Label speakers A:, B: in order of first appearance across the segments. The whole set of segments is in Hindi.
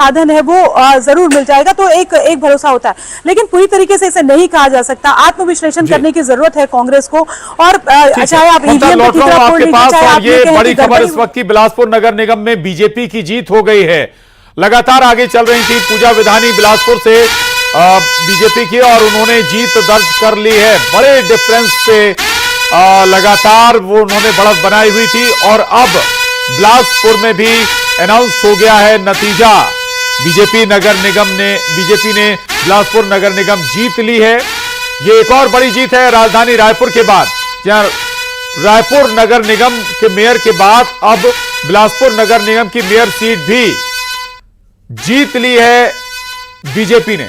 A: साधन है वो जरूर मिल जाएगा, तो एक भरोसा होता है। लेकिन पूरी तरीके से इसे नहीं कहा जा सकता, आत्मविश्लेषण करने की जरूरत है कांग्रेस को। और चाहे आप ईवीएम
B: आपके पास, और ये बड़ी खबर इस वक्त की, बिलासपुर नगर निगम में बीजेपी की जीत हो गई है। लगातार आगे चल रही थी पूजा विधानी बिलासपुर से बीजेपी की, और उन्होंने जीत दर्ज कर ली है बड़े डिफरेंस से। लगातार वो उन्होंने बढ़त बनाई हुई थी, और अब बिलासपुर में भी अनाउंस हो गया है नतीजा। बीजेपी ने बिलासपुर नगर निगम जीत ली है। ये एक और बड़ी जीत है राजधानी रायपुर के बाद, जहां रायपुर नगर निगम के मेयर के बाद अब बिलासपुर नगर निगम की मेयर सीट भी जीत ली है बीजेपी ने।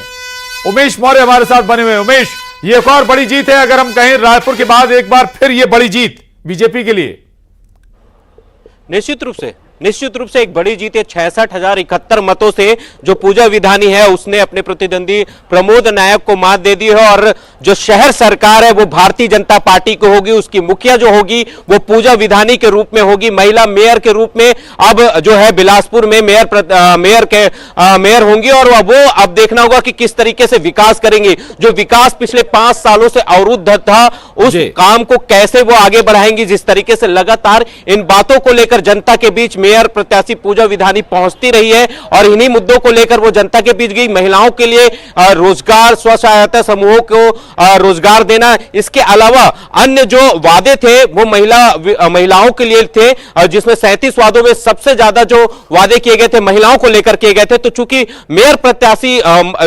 B: उमेश मौर्य हमारे साथ बने हुए। उमेश, ये एक और बड़ी जीत है, अगर हम कहें रायपुर के बाद एक बार फिर ये बड़ी जीत बीजेपी के लिए।
C: निश्चित रूप से एक बड़ी जीत है। 66,071 मतों से जो पूजा विधानी है उसने अपने प्रतिद्वंदी प्रमोद नायक को मात दे दी है, और जो शहर सरकार है वो भारतीय जनता पार्टी को होगी। उसकी मुखिया जो होगी वो पूजा विधानी के रूप में होगी, महिला मेयर के रूप में अब जो है बिलासपुर में मेयर होंगी। और वो अब देखना होगा कि किस तरीके से विकास करेंगे। जो विकास पिछले 5 सालों से अवरुद्ध था, उस काम को कैसे वो आगे बढ़ाएंगी। जिस तरीके से लगातार इन बातों को लेकर जनता के बीच मेयर प्रत्याशी पूजा विधानी पहुंचती रही है, और इन्हीं मुद्दों को लेकर वो जनता के बीच गई। महिलाओं के लिए रोजगार, स्व सहायता समूहों को रोजगार देना, इसके अलावा अन्य जो वादे थे वो महिलाओं के लिए थे, जिसमें 37 वादों में सबसे ज्यादा जो वादे किए गए थे महिलाओं को लेकर किए गए थे। तो चूंकि मेयर प्रत्याशी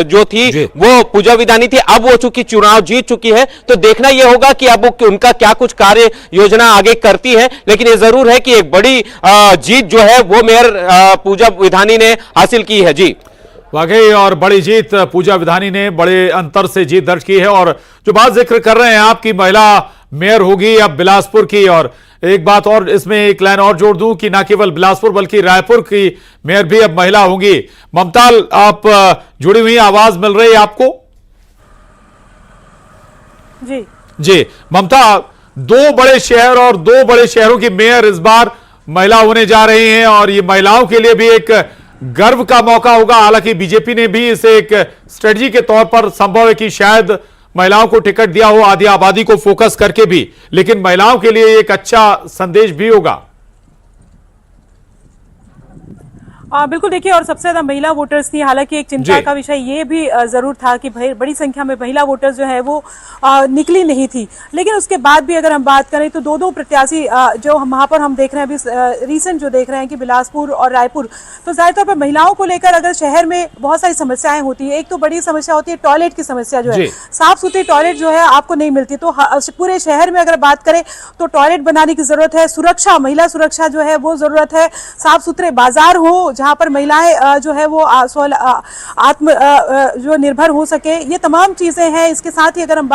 C: जो थी वो पूजा विधानी थी, अब वो चूंकि चुनाव जीत चुकी है, तो देखना यह होगा कि अब उनका क्या कुछ कार्य योजना आगे करती है। लेकिन यह जरूर है कि एक बड़ी जीत जो है वो मेयर पूजा विधानी ने हासिल की है। जी
B: वाकई, और बड़ी जीत पूजा विधानी ने बड़े अंतर से जीत दर्ज की है। और जो बात जिक्र कर रहे हैं आप की महिला मेयर होगी अब बिलासपुर की, और एक बात और इसमें एक लाइन और जोड़ दूं कि ना केवल बिलासपुर बल्कि रायपुर की मेयर भी अब महिला होंगी। ममता, आप जुड़ी हुई, आवाज मिल रही है आपको? जी ममता, 2 बड़े शहर और 2 बड़े शहरों की मेयर इस बार महिला होने जा रही हैं, और ये महिलाओं के लिए भी एक गर्व का मौका होगा। हालांकि बीजेपी ने भी इसे एक स्ट्रेटजी के तौर पर, संभव है कि शायद महिलाओं को टिकट दिया हो आधी आबादी को फोकस करके भी, लेकिन महिलाओं के लिए एक अच्छा संदेश भी होगा।
A: बिल्कुल, देखिए, और सबसे ज्यादा महिला वोटर्स थी। हालांकि एक चिंता का विषय ये भी जरूर था कि बड़ी संख्या में महिला वोटर्स जो है वो निकली नहीं थी। लेकिन उसके बाद भी अगर हम बात करें तो 2 प्रत्याशी जो वहां पर हम देख रहे हैं अभी रिसेंट जो देख रहे हैं कि बिलासपुर और रायपुर, तो जाहिर तौर पर महिलाओं को लेकर अगर शहर में बहुत सारी समस्याएं होती है। एक तो बड़ी समस्या होती है टॉयलेट की समस्या, जो है साफ सुथरी टॉयलेट जो है आपको नहीं मिलती। तो पूरे शहर में अगर बात करें तो टॉयलेट बनाने की जरूरत है, सुरक्षा, महिला सुरक्षा जो है वो जरूरत है, साफ सुथरे बाजार हो जहां पर महिलाएं जो है वो आत्म जो निर्भर हो सके। ये तमाम चीजें हैं। इसके साथ ही अगर हम बात